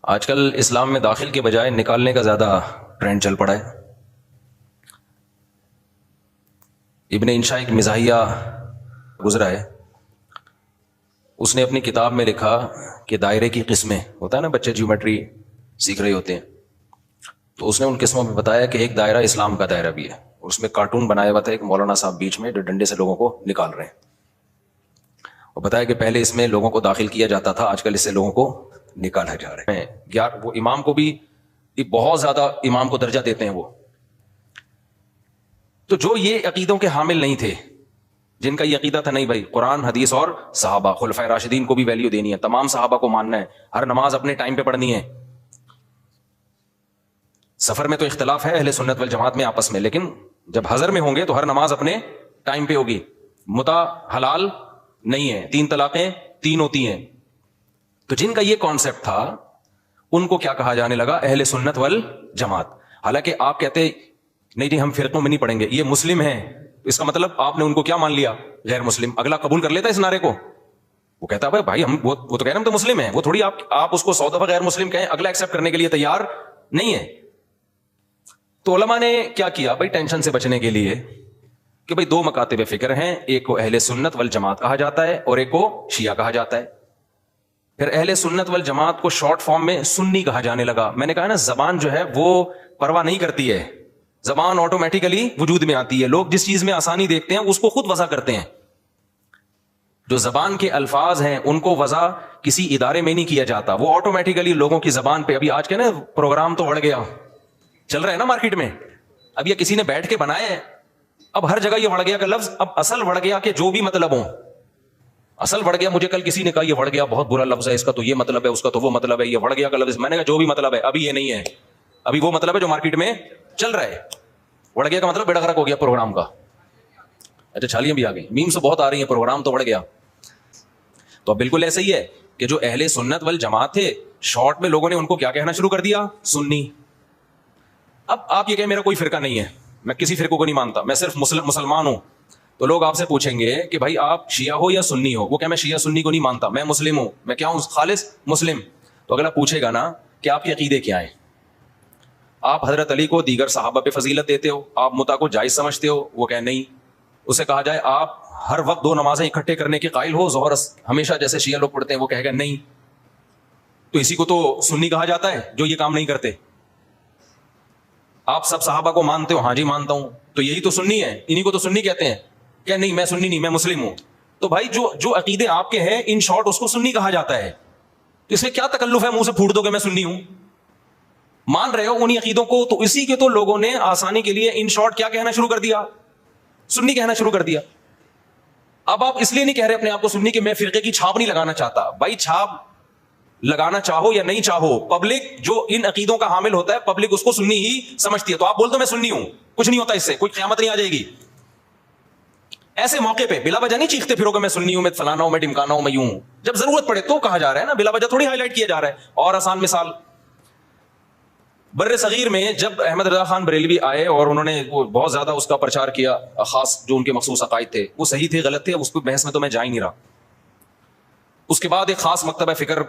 آج کل اسلام میں داخل کے بجائے نکالنے کا زیادہ ٹرینڈ چل پڑا ہے۔ ابن انشا ایک مزاحیہ گزرا ہے، اس نے اپنی کتاب میں لکھا کہ دائرے کی قسمیں، ہوتا ہے نا بچے جیومیٹری سیکھ رہے ہوتے ہیں، تو اس نے ان قسموں میں بتایا کہ ایک دائرہ اسلام کا دائرہ بھی ہے، اور اس میں کارٹون بنایا ہوا تھا ایک مولانا صاحب بیچ میں جو ڈنڈے سے لوگوں کو نکال رہے ہیں، اور بتایا کہ پہلے اس میں لوگوں کو داخل کیا جاتا تھا، آج کل اس سے لوگوں کو نکالا جا رہا ہے۔ یار وہ امام کو بھی بہت زیادہ امام کو درجہ دیتے ہیں وہ، تو جو یہ عقیدوں کے حامل نہیں تھے، جن کا یہ عقیدہ تھا نہیں بھائی قرآن حدیث اور صحابہ خلفائے راشدین کو بھی ویلیو دینی ہے، تمام صحابہ کو ماننا ہے، ہر نماز اپنے ٹائم پہ پڑھنی ہے، سفر میں تو اختلاف ہے اہل سنت والجماعت میں آپس میں، لیکن جب حضر میں ہوں گے تو ہر نماز اپنے ٹائم پہ ہوگی، متع حلال نہیں ہے، 3 طلاقیں 3 ہوتی ہیں، تو جن کا یہ کانسیپٹ تھا ان کو کیا کہا جانے لگا؟ اہل سنت والجماعت۔ حالانکہ آپ کہتے نہیں جی ہم فرقوں میں نہیں پڑھیں گے، یہ مسلم ہیں، اس کا مطلب آپ نے ان کو کیا مان لیا؟ غیر مسلم۔ اگلا قبول کر لیتا ہے اس نعرے کو، وہ کہتا ہے بھائی ہم وہ تو کہہ رہے ہیں ہم تو مسلم ہیں، وہ تھوڑی آپ اس کو 100 دفعہ غیر مسلم کہیں، اگلا ایکسپٹ کرنے کے لیے تیار نہیں ہے۔ تو علماء نے کیا کیا بھائی ٹینشن سے بچنے کے لیے کہ بھائی 2 مکاتب فکر ہیں، ایک کو اہل سنت والجماعت کہا جاتا ہے اور ایک کو شیعہ کہا جاتا ہے۔ پھر اہل سنت والجماعت کو شارٹ فارم میں سنی کہا جانے لگا۔ میں نے کہا نا زبان جو ہے وہ پرواہ نہیں کرتی ہے، زبان آٹومیٹیکلی وجود میں آتی ہے، لوگ جس چیز میں آسانی دیکھتے ہیں اس کو خود وضع کرتے ہیں۔ جو زبان کے الفاظ ہیں ان کو وضع کسی ادارے میں نہیں کیا جاتا، وہ آٹومیٹیکلی لوگوں کی زبان پہ۔ ابھی آج کے نا پروگرام تو بڑھ گیا، چل رہا ہے نا مارکیٹ میں، اب یہ کسی نے بیٹھ کے بنایا ہے، اب ہر جگہ یہ وڑ گیا کا لفظ، اب اصل وڑ گیا کہ جو بھی مطلب ہو، اصل وڑ گیا۔ مجھے کل کسی نے کہا یہ وڑ گیا بہت برا لفظ ہے، اس کا تو یہ مطلب ہے، اس کا تو وہ مطلب ہے، یہ وڑ گیا کا لفظ۔ میں نے کہا جو بھی مطلب ہے ابھی یہ نہیں ہے، ابھی وہ مطلب ہے جو مارکیٹ میں چل رہا ہے۔ وڑ گیا کا مطلب بیڑا غرق ہو گیا پروگرام کا۔ اچھا چھالیاں بھی آ گئی، میم سے بہت آ رہی ہیں، پروگرام تو وڑ گیا۔ تو اب بالکل ایسا ہی ہے کہ جو اہل سنت والجماعت تھے، شارٹ میں لوگوں نے ان کو کیا کہنا شروع کر دیا؟ سنی۔ اب آپ یہ کہیں میرا کوئی فرقہ نہیں ہے، میں کسی فرقے کو نہیں مانتا، میں صرف مسلمان ہوں، تو لوگ آپ سے پوچھیں گے کہ بھائی آپ شیعہ ہو یا سنی ہو؟ وہ کہ میں شیعہ سنی کو نہیں مانتا، میں مسلم ہوں، میں کیا ہوں؟ خالص مسلم۔ تو اگلا پوچھے گا نا کہ آپ کے عقیدے کیا ہیں؟ آپ حضرت علی کو دیگر صحابہ پہ فضیلت دیتے ہو، آپ متع کو جائز سمجھتے ہو؟ وہ کہ نہیں۔ اسے کہا جائے آپ ہر وقت 2 نمازیں اکٹھے کرنے کے قائل ہو، ظہر ہمیشہ جیسے شیعہ لوگ پڑھتے ہیں؟ وہ کہے گا نہیں۔ تو اسی کو تو سنی کہا جاتا ہے جو یہ کام نہیں کرتے۔ آپ سب صحابہ کو مانتے ہو؟ ہاں جی مانتا ہوں۔ تو یہی تو سنی ہے، انہی کو تو سنی کہتے ہیں۔ کہ نہیں میں سنی نہیں، میں مسلم ہوں۔ تو بھائی جو عقیدے آپ کے ہیں ان شارٹ اس کو سنی کہا جاتا ہے، اس میں کیا تکلف ہے منہ سے پھوٹ دو کہ میں سنی ہوں؟ مان رہے ہو انہی عقیدوں کو، تو اسی کے تو لوگوں نے آسانی کے لیے ان شارٹ کیا کہنا شروع کر دیا؟ سنی کہنا شروع کر دیا۔ اب آپ اس لیے نہیں کہہ رہے اپنے آپ کو سنی کہ میں فرقے کی چھاپ نہیں لگانا چاہتا۔ بھائی چھاپ لگانا چاہو یا نہیں چاہو، پبلک جو ان عقیدوں کا حامل ہوتا ہے پبلک اس کو سنی ہی سمجھتی ہے۔ تو آپ بول دو میں سنی ہوں، کچھ نہیں ہوتا، اس سے کوئی قیامت نہیں آ جائے گی۔ ایسے موقع پہ بلا وجہ نہیں چیختے پھرو کہ میں سنی ہوں، میں فلانا ہوں، میں ڈمکانا ہوں، میں یوں ہوں۔ جب ضرورت پڑے تو کہا جا رہا ہے نا، بلا وجہ تھوڑی ہائی لائٹ کیا جا رہا ہے۔ اور آسان مثال، بر صغیر میں جب احمد رضا خان بریلوی آئے اور انہوں نے وہ بہت زیادہ اس کا پرچار کیا، خاص جو ان کے مخصوص عقائد تھے وہ صحیح تھے غلط تھے، اس کو بحث میں تو میں جا ہی نہیں رہا۔ اس کے بعد ایک خاص مکتبہ فکر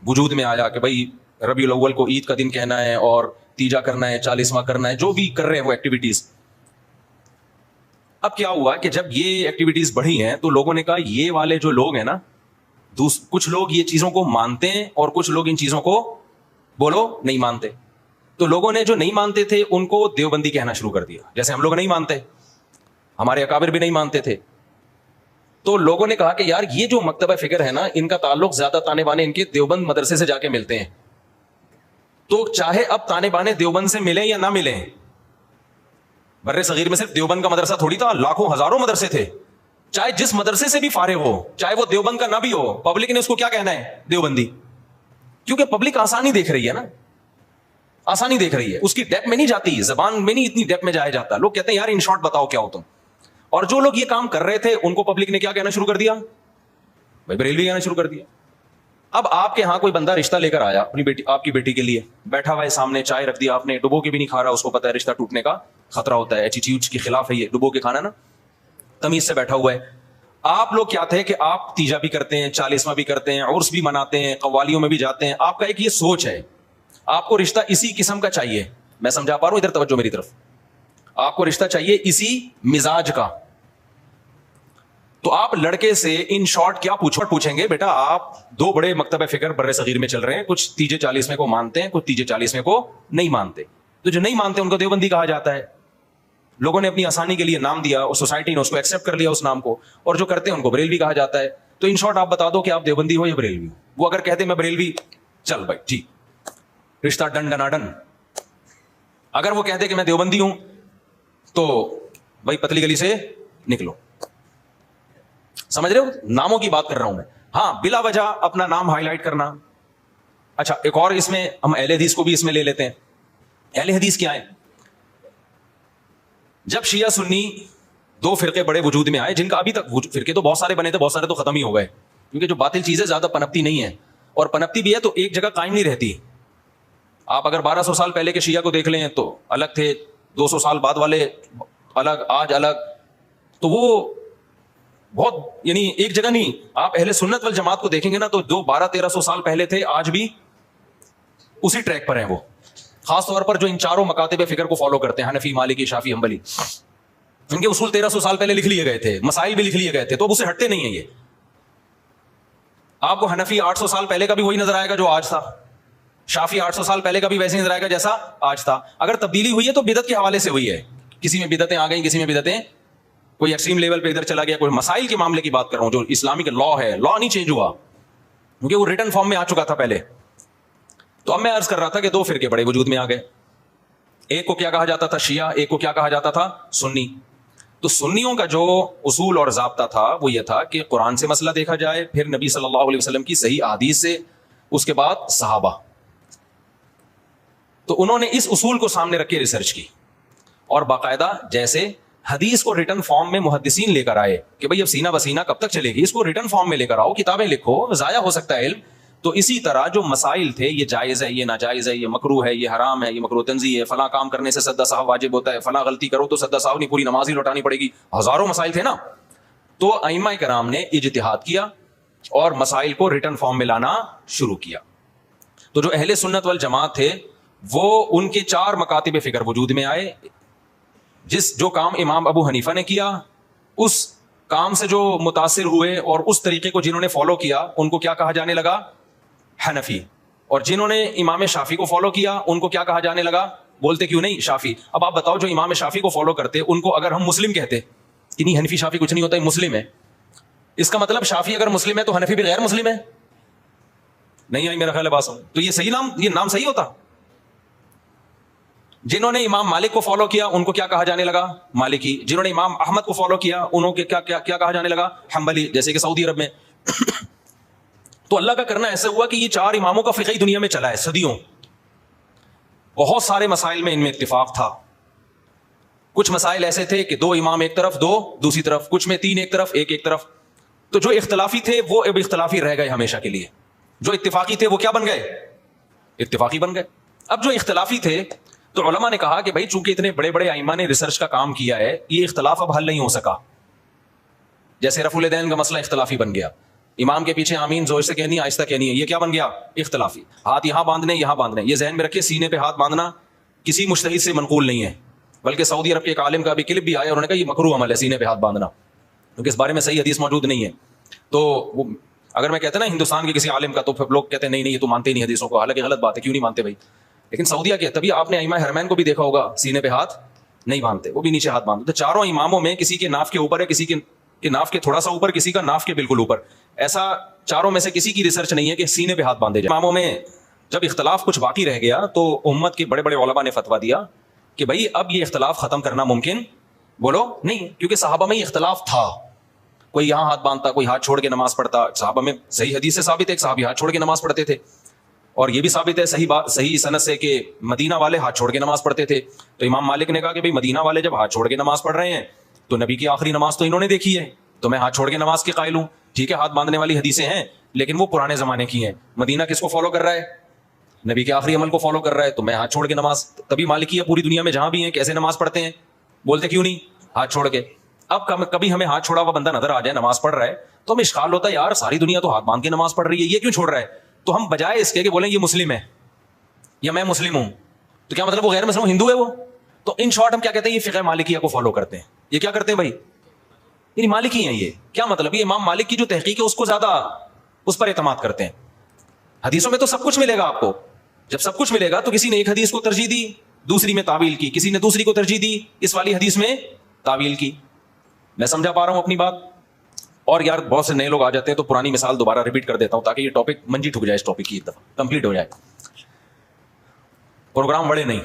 وجود میں آیا کہ بھائی ربیع الاول کو عید کا دن کہنا ہے اور تیجا کرنا ہے، 40واں کرنا ہے، جو بھی کر رہے ہیں وہ ایکٹیویٹیز۔ اب کیا ہوا کہ جب یہ ایکٹیویٹیز بڑھی ہیں تو لوگوں نے کہا یہ والے جو لوگ ہیں نا، کچھ لوگ یہ چیزوں کو مانتے ہیں اور کچھ لوگ ان چیزوں کو بولو نہیں مانتے۔ تو لوگوں نے جو نہیں مانتے تھے ان کو دیوبندی کہنا شروع کر دیا، جیسے ہم لوگ نہیں مانتے، ہمارے اکابر بھی نہیں مانتے تھے۔ تو لوگوں نے کہا کہ یار یہ جو مکتبہ فکر ہے نا، ان کا تعلق زیادہ تانے بانے ان کے دیوبند مدرسے سے جا کے ملتے ہیں، تو چاہے اب تانے بانے دیوبند سے ملیں یا نہ ملیں، بر صغیر میں صرف دیوبند کا مدرسہ تھوڑی تھا، لاکھوں ہزاروں مدرسے تھے، چاہے جس مدرسے سے بھی فارغ ہو، چاہے وہ دیوبند کا نہ بھی ہو، پبلک نے اس کو کیا کہنا ہے؟ دیوبندی۔ کیونکہ پبلک آسانی دیکھ رہی ہے نا، آسانی دیکھ رہی ہے، اس کی ڈیپ میں نہیں جاتی، زبان میں نہیں اتنی ڈیپ میں جایا جاتا۔ لوگ کہتے ہیں یار ان شارٹ بتاؤ کیا ہو تم۔ اور جو لوگ یہ کام کر رہے تھے ان کو پبلک نے کیا کہنا شروع کر دیا؟ بھائی بریلوی کہنا شروع کر دیا۔ اب آپ کے ہاں کوئی بندہ رشتہ لے کر آیا اپنی بیٹی، آپ کی بیٹی کے لیے، بیٹھا ہوا ہے سامنے، چائے رکھ دیا آپ نے، ڈبو کے بھی نہیں کھا رہا، اس کو پتا ہے رشتہ ٹوٹنے کا خطرہ ہوتا ہے، ایٹیٹیوڈ کے خلاف ہے یہ، ڈبو کے کھانا نا، تمیز سے بیٹھا ہوا ہے۔ آپ لوگ کیا تھے کہ آپ تیجا بھی کرتے ہیں, 40واں بھی کرتے ہیں, عرس بھی مناتے ہیں, قوالیوں میں بھی جاتے ہیں. آپ کا ایک یہ سوچ ہے, آپ کو رشتہ اسی قسم کا چاہیے. میں سمجھا پا رہا ہوں, ادھر توجہ میری طرف. آپ کو رشتہ چاہیے اسی مزاج کا. تو آپ لڑکے سے ان شارٹ کیا پوچھیں گے, بیٹا آپ دو بڑے مکتب فکر بر صغیر میں چل رہے ہیں, کچھ تیجے 40ویں کو مانتے ہیں, کچھ تیجے 40ویں کو نہیں مانتے. تو جو نہیں مانتے ان کو دیوبندی کہا جاتا ہے. لوگوں نے اپنی آسانی کے لیے نام دیا اور سوسائٹی نے اس کو ایکسپٹ کر لیا اس نام کو, اور جو کرتے ہیں ان کو بریلوی کہا جاتا ہے. تو ان شارٹ آپ بتا دو کہ آپ دیوبندی ہو یا بریلوی ہو. وہ اگر کہتے میں بریلوی, چل بھائی ٹھیک, رشتہ ڈن ڈنا ڈن. اگر وہ کہتے کہ میں دیوبندی ہوں تو بھائی پتلی گلی سے نکلو. سمجھ رہے ہو, ناموں کی بات کر رہا ہوں میں. ہاں بلا وجہ اپنا نام ہائی لائٹ کرنا. اچھا ایک اور اس میں ہم اہل حدیث کو بھی اس میں لے لیتے ہیں. اہل حدیث کیا ہے؟ جب شیعہ سنی دو فرقے بڑے وجود میں آئے, جن کا ابھی تک فرقے تو بہت سارے بنے تھے, بہت سارے تو ختم ہی ہو گئے, کیونکہ جو باطل چیزیں زیادہ پنپتی نہیں ہے, اور پنپتی بھی ہے تو ایک جگہ قائم نہیں رہتی. آپ اگر 1200 سال پہلے کے شیعہ کو دیکھ لیں تو الگ تھے, 200 سال بعد والے الگ, آج الگ. تو وہ بہت یعنی ایک جگہ نہیں. آپ اہل سنت والجماعت کو دیکھیں گے نا تو جو 1200-1300 سال پہلے تھے آج بھی اسی ٹریک پر ہیں وہ. خاص طور پر جو ان چاروں مکاتب فکر کو فالو کرتے ہیں, حنفی, مالکی, شافعی, حنبلی, ان کے اصول 1300 سال پہلے لکھ لیے گئے تھے, مسائل بھی لکھ لیے گئے تھے, تو اب اسے ہٹتے نہیں ہیں یہ. آپ کو حنفی 800 سال پہلے کا بھی وہی نظر آئے گا جو آج تھا, شافعی 800 سال پہلے کا بھی ویسے نظر آئے گا جیسا آج تھا. اگر تبدیلی ہوئی ہے تو بدعت کے حوالے سے ہوئی ہے, کسی میں بدعتیں آ گئیں, کسی میں بدعتیں کوئی ایکسٹریم لیول پہ ادھر چلا گیا, کوئی مسائل کے معاملے کی بات کر رہا ہوں. جو اسلامک لا ہے, لا نہیں چینج ہوا کیونکہ وہ ریٹن فارم میں آ چکا تھا پہلے. تو اب میں عرض کر رہا تھا کہ دو فرقے بڑے وجود میں آ گئے. ایک کو کیا کہا جاتا تھا شیعہ, ایک کو کیا کہا جاتا تھا سنی. تو سنیوں کا جو اصول اور ضابطہ تھا وہ یہ تھا کہ قرآن سے مسئلہ دیکھا جائے, پھر نبی صلی اللہ علیہ وسلم کی صحیح احادیث سے, اس کے بعد صحابہ. تو انہوں نے اس اصول کو سامنے رکھ کے ریسرچ کی, اور باقاعدہ جیسے حدیث کو ریٹن فارم میں محدثین لے کر آئے کہ بھئی اب سینہ بسینہ کب تک چلے گی, اس کو ریٹن فارم میں لے کر آؤ, کتابیں لکھو, ضائع ہو سکتا ہے علم. تو اسی طرح جو مسائل تھے, یہ جائز ہے, یہ ناجائز ہے, یہ مکروہ ہے, یہ حرام ہے, یہ مکروہ تنزیہ ہے, فلاں کام کرنے سے سدا صاحب واجب ہوتا ہے, فلاں غلطی کرو تو سدا صاحب نہیں, پوری نماز ہی لوٹانی پڑے گی, ہزاروں مسائل تھے نا. تو ائمہ کرام نے اجتہاد کیا اور مسائل کو ریٹن فارم میں لانا شروع کیا. تو جو اہل سنت والجماعت تھے وہ ان کے 4 مکاتب فکر وجود میں آئے. جو کام امام ابو حنیفہ نے کیا, اس کام سے جو متاثر ہوئے اور اس طریقے کو جنہوں نے فالو کیا ان کو کیا کہا جانے لگا, حنفی. اور جنہوں نے امام شافعی کو فالو کیا ان کو کیا کہا جانے لگا, بولتے کیوں نہیں شافعی. اب آپ بتاؤ جو امام شافعی کو فالو کرتے ان کو اگر ہم مسلم کہتے کہ نہیں حنفی شافعی کچھ نہیں ہوتا, مسلم ہے, اس کا مطلب شافعی اگر مسلم ہے تو حنفی بھی غیر مسلم ہے. نہیں آئی میرا خیال ہے بات. تو یہ صحیح نام, یہ نام صحیح ہوتا. جنہوں نے امام مالک کو فالو کیا ان کو کیا کہا جانے لگا, مالکی. جنہوں نے امام احمد کو فالو کیا انہوں کے کیا کہا جانے لگا, حنبلی, جیسے کہ سعودی عرب میں. تو اللہ کا کرنا ایسا ہوا کہ یہ 4 اماموں کا فقہ دنیا میں چلا ہے صدیوں. بہت سارے مسائل میں ان میں اتفاق تھا. کچھ مسائل ایسے تھے کہ 2 امام ایک طرف, 2 دوسری طرف, کچھ میں 3 ایک طرف, ایک طرف. تو جو اختلافی تھے وہ اب اختلافی رہ گئے ہمیشہ کے لیے, جو اتفاقی تھے وہ کیا بن گئے, اتفاقی بن گئے. اب جو اختلافی تھے تو علماء نے کہا کہ بھائی چونکہ اتنے بڑے بڑے ائمہ نے ریسرچ کا کام کیا ہے, یہ اختلاف اب حل نہیں ہو سکا. جیسے رفع الیدین کا مسئلہ اختلافی بن گیا, امام کے پیچھے آمین زور سے کہنی ہے آہستہ کہنی ہے, یہ کیا بن گیا, اختلافی. ہاتھ یہاں باندھنے یہاں باندھنے, یہ ذہن میں رکھے سینے پہ ہاتھ باندھنا کسی مجتہد سے منقول نہیں ہے, بلکہ سعودی عرب کے ایک عالم کا بھی کلپ بھی آیا, انہوں نے کہا یہ مکروہ عمل ہے سینے پہ ہاتھ باندھنا, کیونکہ اس بارے میں صحیح حدیث موجود نہیں ہے. تو اگر میں کہتا نا ہندوستان کے کسی عالم کا, تو پھر لوگ کہتے ہیں نہیں یہ تو مانتے نہیں حدیثوں کو, حالانکہ غلط بات ہے, کیوں نہیں مانتے بھائی. لیکن سعودیہ کے تبھی آپ نے ائمہ حرمین کو بھی دیکھا ہوگا سینے پہ ہاتھ نہیں باندھتے, وہ بھی نیچے ہاتھ باندھتے. تو 4 اماموں میں کسی کے ناف کے اوپر ہے, کسی کے ناف کے تھوڑا سا اوپر, کسی کا ناف کے بالکل اوپر. ایسا 4 میں سے کسی کی ریسرچ نہیں ہے کہ سینے پہ ہاتھ باندھے جائے. اماموں میں جب اختلاف کچھ باقی رہ گیا تو امت کے بڑے بڑے علماء نے فتویٰ دیا کہ بھائی اب یہ اختلاف ختم کرنا ممکن بولو نہیں, کیونکہ صحابہ میں یہ اختلاف تھا. کوئی یہاں ہاتھ باندھتا, کوئی ہاتھ چھوڑ کے نماز پڑھتا. صحابہ میں صحیح حدیث سے ثابت ہے ایک صحابی ہاتھ چھوڑ کے نماز پڑھتے تھے, اور یہ بھی ثابت ہے صحیح سند سے کہ مدینہ والے ہاتھ چھوڑ کے نماز پڑھتے تھے. تو امام مالک نے کہا کہ بھائی مدینہ والے جب ہاتھ چھوڑ کے نماز پڑھ رہے ہیں تو نبی کی آخری نماز تو انہوں نے دیکھی ہے, تو میں ہاتھ چھوڑ کے نماز کے قائل ہوں. ٹھیک ہے ہاتھ باندھنے والی حدیثیں ہیں لیکن وہ پرانے زمانے کی ہیں. مدینہ کس کو فالو کر رہا ہے, نبی کے آخری عمل کو فالو کر رہا ہے, تو میں ہاتھ چھوڑ کے نماز. تبھی مالکیہ پوری دنیا میں جہاں بھی ہیں کیسے نماز پڑھتے ہیں, بولتے کیوں نہیں ہاتھ چھوڑ کے. اب کبھی ہمیں ہاتھ چھوڑا ہوا بندہ نظر آ جائے نماز پڑھ رہا ہے تو ہمیں اشکال ہوتا ہے یار ساری دنیا تو ہاتھ باندھ کے نماز پڑھ رہی ہے, یہ کیوں چھوڑ رہا ہے؟ تو ہم بجائے اس کے کہ بولیں یہ مسلم ہے یا میں مسلم ہوں, تو کیا مطلب وہ غیر مسلم ہندو ہے وہ؟ تو ان شارٹ ہم کیا کہتے ہیں, یہ فقہ مالکیہ کو فالو کرتے ہیں. یہ کیا کرتے ہیں بھائی؟ یعنی مالکی ہیں. یہ کیا مطلب؟ یہ امام مالک کی جو تحقیق ہے اس کو زیادہ اس پر اعتماد کرتے ہیں. حدیثوں میں تو سب کچھ ملے گا آپ کو, جب سب کچھ ملے گا تو کسی نے ایک حدیث کو ترجیح دی, دوسری میں تعویل کی, کسی نے دوسری کو ترجیح دی, اس والی حدیث میں تعویل کی. میں سمجھا پا رہا ہوں اپنی بات؟ اور یار بہت سے نئے لوگ آ جاتے ہیں تو پرانی مثال دوبارہ ریپیٹ کر دیتا ہوں تاکہ یہ ٹاپک منجی ٹھک جائے, اس ٹاپک کی ایک دفعہ کمپلیٹ ہو جائے, پروگرام بڑے نہیں.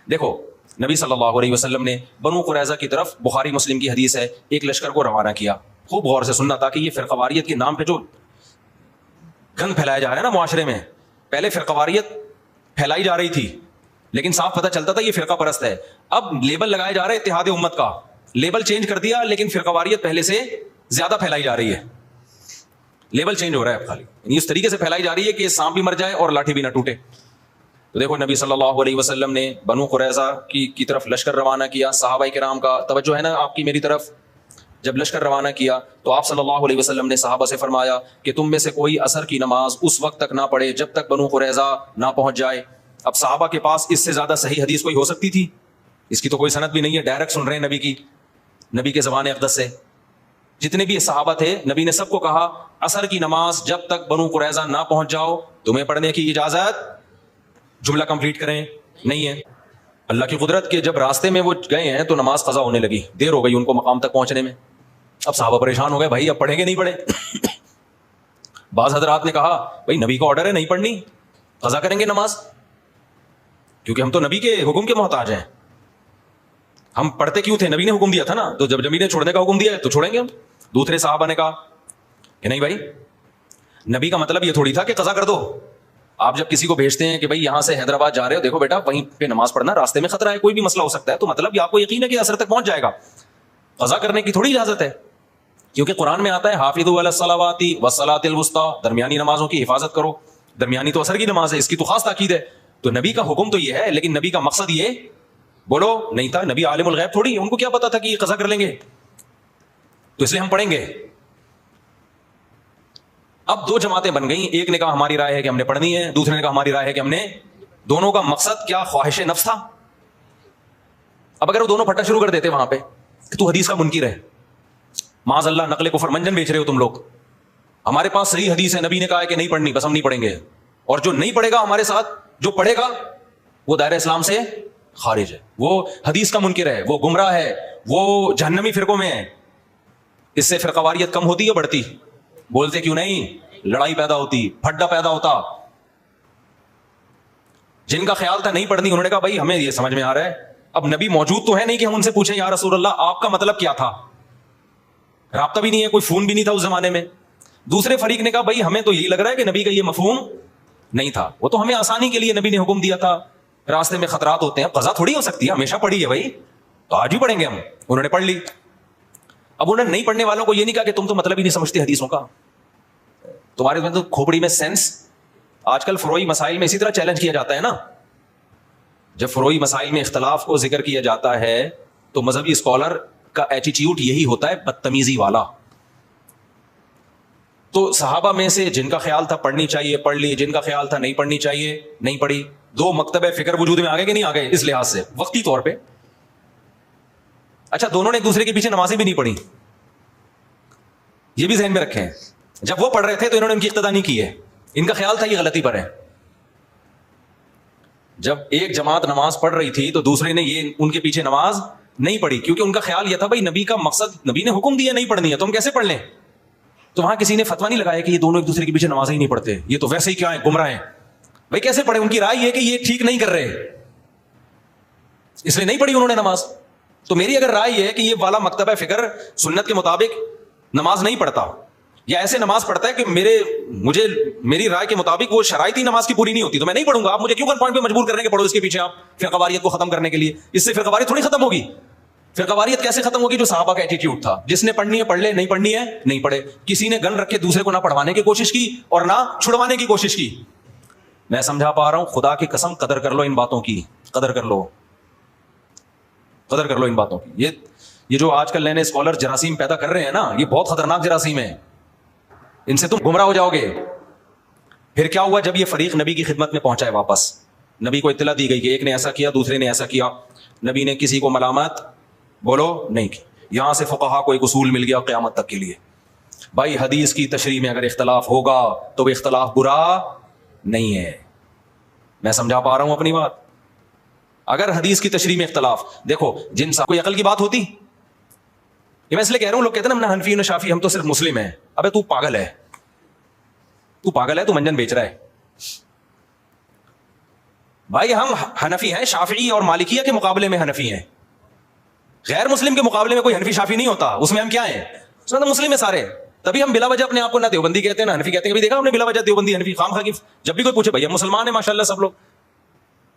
دیکھو نبی صلی اللہ علیہ وسلم نے بنو قریظہ کی طرف, بخاری مسلم کی حدیث ہے, ایک لشکر کو روانہ کیا. خوب غور سے سننا تاکہ یہ فرقواریت کے نام پہ جو گند پھیلایا جا رہا ہے نا معاشرے میں, پہلے فرقواریت پھیلائی جا رہی تھی لیکن صاف پتہ چلتا تھا یہ فرقہ پرست ہے. اب لیبل لگایا جا رہا ہے اتحاد امت کا, لیبل چینج کر دیا لیکن فرقواریت پہلے سے زیادہ پھیلائی جا رہی ہے. لیبل چینج ہو رہا ہے اب خالی, یعنی اس طریقے سے پھیلائی جا رہی ہے کہ سانپ بھی مر جائے اور لاٹھی بھی نہ ٹوٹے. تو دیکھو نبی صلی اللہ علیہ وسلم نے بنو قریظہ کی طرف لشکر روانہ کیا. صحابہ کرام کا توجہ ہے نا آپ کی میری طرف؟ جب لشکر روانہ کیا تو آپ صلی اللہ علیہ وسلم نے صحابہ سے فرمایا کہ تم میں سے کوئی عصر کی نماز اس وقت تک نہ پڑھے جب تک بنو قریظہ نہ پہنچ جائے. اب صحابہ کے پاس اس سے زیادہ صحیح حدیث کوئی ہو سکتی تھی؟ اس کی تو کوئی سند بھی نہیں ہے, ڈائریکٹ سن رہے ہیں نبی کے زبان اقدس سے. جتنے بھی صحابہ تھے نبی نے سب کو کہا عصر کی نماز جب تک بنو قریظہ نہ پہنچ جاؤ تمہیں پڑھنے کی اجازت. جملہ کمپلیٹ کریں نہیں ہے. اللہ کی قدرت کے جب راستے میں وہ گئے ہیں تو نماز قضا ہونے لگی, دیر ہو گئی ان کو مقام تک پہنچنے میں. اب صحابہ پریشان ہو گئے, بھائی اب پڑھیں گے نہیں پڑھیں؟ بعض حضرات نے کہا بھائی نبی کا آرڈر ہے نہیں پڑھنی, قضا کریں گے نماز, کیونکہ ہم تو نبی کے حکم کے محتاج ہیں. ہم پڑھتے کیوں تھے؟ نبی نے حکم دیا تھا نا, تو جب نبی نے چھوڑنے کا حکم دیا ہے تو چھوڑیں گے ہم. دوسرے صحابہ نے کہا کہ نہیں بھائی, نبی کا مطلب یہ تھوڑی تھا کہ قضا کر دو. آپ جب کسی کو بھیجتے ہیں کہ بھائی یہاں سے حیدرآباد جا رہے ہو, دیکھو بیٹا وہیں پہ نماز پڑھنا, راستے میں خطرہ ہے, کوئی بھی مسئلہ ہو سکتا ہے, تو مطلب یہ آپ کو یقین ہے کہ اثر تک پہنچ جائے گا. قضا کرنے کی تھوڑی اجازت ہے, کیونکہ قرآن میں آتا ہے حافظوا علی الصلوات والصلاۃ الوسطی, درمیانی نمازوں کی حفاظت کرو. درمیانی تو اثر کی نماز ہے, اس کی تو خاص تاکید ہے. تو نبی کا حکم تو یہ ہے, لیکن نبی کا مقصد یہ بولو نہیں تھا. نبی عالم الغیب تھوڑی, ان کو کیا پتا تھا کہ یہ قضا کر لیں گے, تو اس لیے ہم پڑھیں گے. اب دو جماعتیں بن گئیں, ایک نے کہا ہماری رائے ہے کہ ہم نے پڑھنی ہے, دوسرے نے کہا ہماری رائے ہے کہ ہم نے. دونوں کا مقصد کیا؟ خواہش نفس تھا. اب اگر وہ دونوں پھٹا شروع کر دیتے وہاں پہ کہ تو حدیث کا منکر ہے, معاذ اللہ نقل کفر منجن بیچ رہے ہو تم لوگ, ہمارے پاس صحیح حدیث ہے, نبی نے کہا ہے کہ نہیں پڑھنی, بس ہم نہیں پڑھیں گے, اور جو نہیں پڑھے گا ہمارے ساتھ, جو پڑھے گا وہ دائرہ اسلام سے خارج ہے, وہ حدیث کا منکر ہے, وہ گمراہ ہے, وہ جہنمی فرقوں میں ہے. اس سے فرقواریت کم ہوتی ہے بڑھتی؟ بولتے کیوں نہیں؟ لڑائی پیدا ہوتی, پھڈا پیدا ہوتا. جن کا خیال تھا نہیں پڑھنی انہوں نے کہا بھائی ہمیں یہ سمجھ میں آ رہا ہے, اب نبی موجود تو ہے نہیں کہ ہم ان سے پوچھیں یا رسول اللہ آپ کا مطلب کیا تھا. رابطہ بھی نہیں ہے, کوئی فون بھی نہیں تھا اس زمانے میں. دوسرے فریق نے کہا بھائی ہمیں تو یہی لگ رہا ہے کہ نبی کا یہ مفہوم نہیں تھا, وہ تو ہمیں آسانی کے لیے نبی نے حکم دیا تھا, راستے میں خطرات ہوتے ہیں, قضا تھوڑی ہو سکتی ہے, ہمیشہ پڑھی ہے بھائی, تو آج بھی پڑھیں گے ہم. انہوں نے پڑھ لی. اب انہوں نے نہیں پڑھنے والوں کو یہ نہیں کہا کہ تم تو مطلب ہی نہیں سمجھتے حدیثوں کا, تمہارے میں تو کھوپڑی میں سینس. آج کل فروئی مسائل میں اسی طرح چیلنج کیا جاتا ہے نا, جب فروئی مسائل میں اختلاف کو ذکر کیا جاتا ہے تو مذہبی اسکالر کا ایٹیٹیوڈ یہی ہوتا ہے بدتمیزی والا. تو صحابہ میں سے جن کا خیال تھا پڑھنی چاہیے پڑھ لی, جن کا خیال تھا نہیں پڑھنی چاہیے نہیں پڑھی. دو مکتب فکر وجود میں آ گئے کہ نہیں آ گئے اس لحاظ سے وقتی طور پہ. اچھا دونوں نے ایک دوسرے کے پیچھے نمازیں بھی نہیں پڑھی, یہ بھی ذہن میں رکھیں. جب وہ پڑھ رہے تھے تو انہوں نے ان کی اقتدا نہیں کی ہے, ان کا خیال تھا یہ غلطی پر ہے. جب ایک جماعت نماز پڑھ رہی تھی تو دوسرے نے یہ ان کے پیچھے نماز نہیں پڑھی, کیونکہ ان کا خیال یہ تھا بھائی نبی کا مقصد, نبی نے حکم دیا نہیں پڑھنی ہے تو ہم کیسے پڑھ لیں. تو وہاں کسی نے فتویٰ نہیں لگایا کہ یہ دونوں ایک دوسرے کے پیچھے نمازیں ہی نہیں پڑھتے, یہ تو ویسے ہی کیا ہے گمراہ ہیں. بھائی کیسے پڑھے؟ ان کی رائے یہ کہ یہ ٹھیک نہیں کر رہے, اس لیے نہیں پڑھی انہوں نے نماز. تو میری اگر رائے یہ ہے کہ یہ والا مکتبہ فکر سنت کے مطابق نماز نہیں پڑھتا, یا ایسے نماز پڑھتا ہے کہ میری رائے کے مطابق وہ شرائطی نماز کی پوری نہیں ہوتی, تو میں نہیں پڑھوں گا. آپ مجھے کیوں گن پوائنٹ پہ مجبور کر رہے ہیں کہ پڑھو اس کے پیچھے آپ فرقواریت کو ختم کرنے کے لیے؟ اس سے فرقواریت تھوڑی ختم ہوگی. فرقواریت کیسے ختم ہوگی؟ جو صحابہ کا ایٹیٹیوڈ تھا, جس نے پڑھنی ہے پڑھ لے, نہیں پڑھنی ہے نہیں پڑھے. کسی نے گن رکھ کے دوسرے کو نہ پڑھوانے کی کوشش کی اور نہ چھڑوانے کی کوشش کی. میں سمجھا پا رہا ہوں؟ خدا کی قسم قدر کر لو ان باتوں کی, قدر کر لو ان باتوں کی. یہ جو آج کل نئے نئے اسکالر جراثیم پیدا کر رہے ہیں نا, یہ بہت خطرناک جراثیم ہیں, ان سے تم گمراہ ہو جاؤ گے. پھر کیا ہوا, جب یہ فریق نبی کی خدمت میں پہنچا ہے واپس, نبی کو اطلاع دی گئی کہ ایک نے ایسا کیا, دوسرے نے ایسا کیا, نبی نے کسی کو ملامت بولو نہیں کی. یہاں سے فقہا کو ایک اصول مل گیا قیامت تک کے لیے, بھائی حدیث کی تشریح میں اگر اختلاف ہوگا تو وہ اختلاف برا نہیں ہے. میں سمجھا پا رہا ہوں اپنی بات؟ اگر حدیث کی تشریح میں اختلاف, دیکھو جن سا کوئی عقل کی بات ہوتی, یہ میں اس لیے کہہ رہا ہوں, لوگ کہتے ہیں نا ہم حنفی و شافی, ہم تو صرف مسلم ہیں. ابے تو پاگل ہے, تو پاگل ہے, تو منجن بیچ رہا ہے. بھائی ہم حنفی ہیں, شافعی اور مالکیہ کے مقابلے میں حنفی ہیں. غیر مسلم کے مقابلے میں کوئی حنفی شافعی نہیں ہوتا, اس میں ہم کیا ہیں, اس میں تو مسلم ہیں سارے. تبھی ہم بلا وجہ اپنے آپ کو نہ دیوبندی کہتے ہیں نہ حنفی کہتے ہیں. کبھی دیکھا ہم نے بلا وجہ دیوبندی حنفی خام خواہ کی؟ جب بھی کوئی پوچھے بھائی ہم مسلمان ہیں ماشاءاللہ سب لوگ,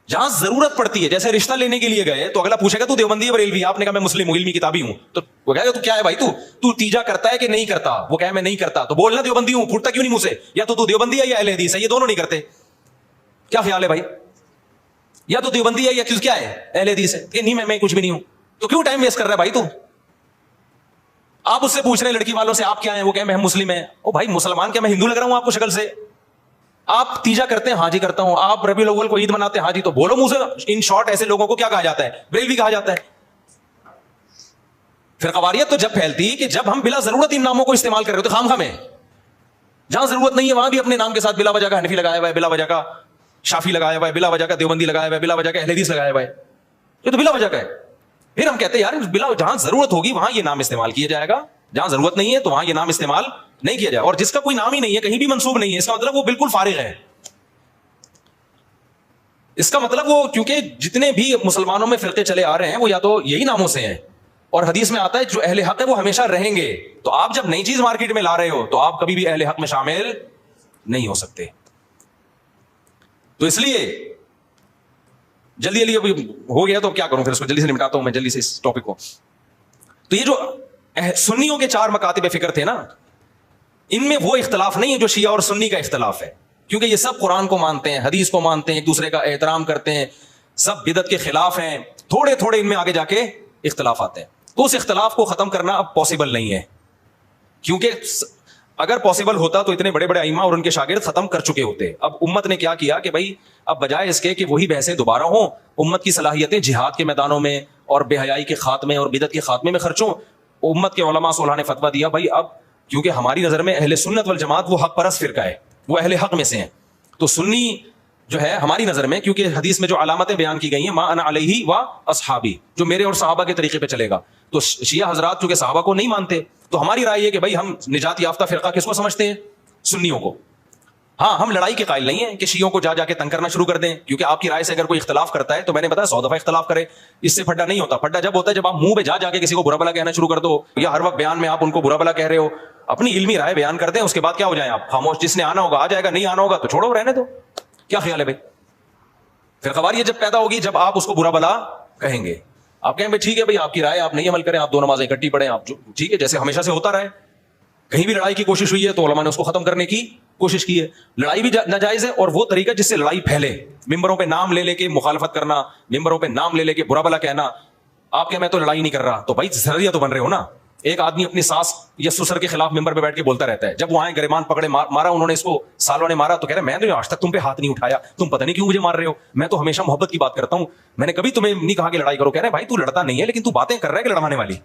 جہاں ضرورت پڑتی ہے, جیسے رشتہ لینے کے لیے گئے تو اگلا پوچھے گا تو دیوبندی ہے بریلوی, آپ نے کہا میں مسلم ہوں, علمی کتابی ہوں, تو وہ کہے گا تو کیا ہے بھائی, تو تیجا کرتا ہے کہ نہیں کرتا؟ وہ کہے میں نہیں کرتا, تو بولنا دیوبندی ہوں, پھوٹتا کیوں نہیں منہ سے, یا تو دیوبندی ہے یا اہل حدیث ہے, یہ دونوں نہیں کرتے. کیا خیال ہے بھائی, یا تو دیوبندی ہے یا کیا ہے, اہل حدیث ہے, کہ نہیں میں کچھ بھی نہیں ہوں. تو کیوں ٹائم ویسٹ کر رہا ہے بھائی تو؟ آپ اس سے پوچھ رہے ہیں لڑکی والوں سے آپ کیا ہیں, وہ کہیں میں مسلم ہیں. او بھائی مسلمان کیا میں ہندو لگ رہا ہوں آپ کو شکل سے؟ آپ تیجا کرتے ہیں, ہاں جی کرتا ہوں. آپ ربیع الاول کو عید مناتے ہیں, ہاں جی, تو بولو منہ سے. ان شارٹ ایسے لوگوں کو کیا کہا جاتا ہے, بریلوی کہا جاتا ہے. فرقواریت تو جب پھیلتی کہ جب ہم بلا ضرورت ان ناموں کو استعمال کر رہے ہوتے خام خواہ میں. جہاں ضرورت نہیں ہے وہاں بھی اپنے نام کے ساتھ بلا وجہ کا حنفی لگایا ہوا ہے, بلا وجہ کا شافی لگایا ہوا ہے, بلا وجہ کا دیوبندی لگایا ہوا ہے, بلا وجہ کا اہل حدیث لگایا ہوا ہے. یہ تو بلا وجہ کا ہے. پھر ہم کہتے ہیں یار بلا جہاں ضرورت ہوگی وہاں یہ نام استعمال کیا جائے گا, جہاں ضرورت نہیں ہے تو وہاں یہ نام استعمال نہیں کیا جائے. اور جس کا کوئی نام ہی نہیں ہے, کہیں بھی منسوب نہیں ہے, اس کا مطلب وہ بالکل فارغ ہے. اس کا مطلب وہ, کیونکہ جتنے بھی مسلمانوں میں فرقے چلے آ رہے ہیں وہ یا تو یہی ناموں سے ہیں, اور حدیث میں آتا ہے جو اہل حق ہے وہ ہمیشہ رہیں گے. تو آپ جب نئی چیز مارکیٹ میں لا رہے ہو تو آپ کبھی بھی اہل حق میں شامل نہیں ہو سکتے. تو اس لیے جلدی جلدی ابھی ہو گیا تو کیا کروں, پھر اس کو جلدی سے نمٹاتا ہوں میں جلدی سے اس ٹاپک کو. تو یہ جو سنیوں کے 4 مکاتب فکر تھے نا, ان میں وہ اختلاف نہیں ہے جو شیعہ اور سنی کا اختلاف ہے, کیونکہ یہ سب قرآن کو مانتے ہیں, حدیث کو مانتے ہیں, ایک دوسرے کا احترام کرتے ہیں, سب بدعت کے خلاف ہیں. تھوڑے تھوڑے ان میں آگے جا کے اختلاف آتے ہیں. تو اس اختلاف کو ختم کرنا اب پاسبل نہیں ہے, کیونکہ اگر پاسبل ہوتا تو اتنے بڑے بڑے ائمہ اور ان کے شاگرد ختم کر چکے ہوتے. اب امت نے کیا کیا کہ بھائی اب بجائے اس کے کہ وہی بحثیں دوبارہ ہوں, امت کی صلاحیتیں جہاد کے میدانوں میں اور بے حیائی کے خاتمے اور بدعت کے خاتمے میں خرچوں. امت کے علماء صلح نے فتویٰ دیا بھائی اب کیونکہ ہماری نظر میں اہل سنت والجماعت وہ حق پرست فرقہ ہے, وہ اہل حق میں سے ہیں, تو سنی جو ہے ہماری نظر میں, کیونکہ حدیث میں جو علامتیں بیان کی گئی ہیں ما انا علیہ و اصحابی, جو میرے اور صحابہ کے طریقے پہ چلے گا, تو شیعہ حضرات چونکہ صحابہ کو نہیں مانتے, تو ہماری رائے یہ کہ بھائی ہم نجات یافتہ فرقہ کس کو سمجھتے ہیں, سنیوں کو. ہاں ہم لڑائی کے قائل نہیں ہیں کہ شیعوں کو جا کے تنگ کرنا شروع کر دیں, کیونکہ آپ کی رائے سے اگر کوئی اختلاف کرتا ہے تو میں نے بتایا 100 دفعہ اختلاف کرے, اس سے پھڈا نہیں ہوتا. پھڈا جب ہوتا ہے جب آپ منہ پہ جا کے کسی کو برا بلا کہنا شروع کر دو, یا ہر وقت بیان میں آپ ان کو برا بلا کہہ رہے ہو. اپنی علمی رائے بیان کر دیں, اس کے بعد کیا ہو جائیں آپ خاموش, جس نے آنا ہوگا آ جائے گا, نہیں آنا ہوگا تو چھوڑو رہنے دو. کیا خیال ہے بھائی؟ فرقواریت جب پیدا ہوگی جب آپ اس کو برا بلا کہیں گے, آپ کہیں بھائی ٹھیک ہے بھائی آپ کی رائے, آپ نہیں عمل کریں, آپ 2 نمازیں اکٹھی پڑھیں, آپ ٹھیک ہے جیسے ہمیشہ سے ہوتا رہے. کہیں بھی لڑائی کی کوشش ہوئی ہے تو علماء نے اس کو ختم کرنے کی کوشش کی ہے. لڑائی بھی ناجائز ہے, اور وہ طریقہ جس سے لڑائی پھیلے, ممبروں پہ نام لے لے کے مخالفت کرنا, ممبروں پہ نام لے لے کے برا بلا کہنا. آپ کہ میں تو لڑائی نہیں کر رہا, تو بھائی ذریعہ تو بن رہے ہو نا. ایک آدمی اپنی ساس یا سسر کے خلاف ممبر پہ بیٹھ کے بولتا رہتا ہے, جب وہ آئے گریبان پکڑے مارا انہوں نے اس کو, سالوں نے مارا, تو کہہ رہے میں نے آج تک تم پہ ہاتھ نہیں اٹھایا, تم پتہ نہیں کیوں مجھے مار رہے ہو, میں تو ہمیشہ محبت کی بات کرتا ہوں, میں نے کبھی تمہیں نہیں کہا کہ لڑائی کرو. کہہ رہے بھائی تو لڑتا نہیں ہے لیکن تو باتیں کر رہا ہے کہ لڑوانے والی.